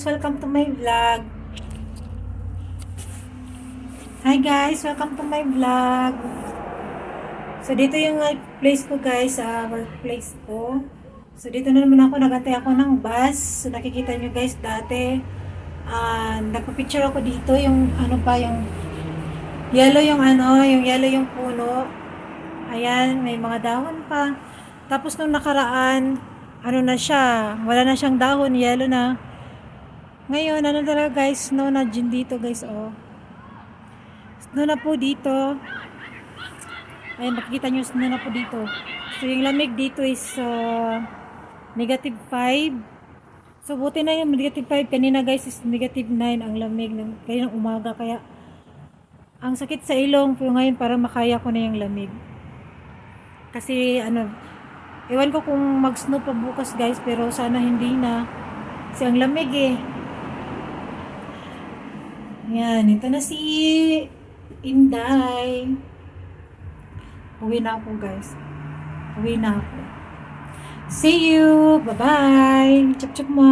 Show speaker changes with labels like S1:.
S1: welcome to my vlog. Hi guys, welcome to my vlog. So dito yung place ko guys, workplace ko. So dito na naman ako, nagantay ako ng bus. So nakikita nyo guys, dati nagpa-picture ako dito, yung ano pa, yung yellow yung yellow yung puno. Ayan, may mga dahon pa. Tapos nung nakaraan, ano na siya, wala na siyang dahon, yellow na. Ngayon, ano talaga guys, snow na dyan dito guys, oh. Snow na po dito. Ayan, makikita nyo, snow na po dito. So, yung lamig dito is -5. So, buti na yung -5. Kanina guys is -9 ang lamig ng umaga. Kaya, ang sakit sa ilong po ngayon para makaya ko na yung lamig. Kasi, ewan ko kung mag-snow pa bukas guys, pero sana hindi na. Kasi ang lamig eh. Yan, ito na si Inday. Uwi na ako guys. Uwi na ako. See you! Bye-bye! Chup-chup mo!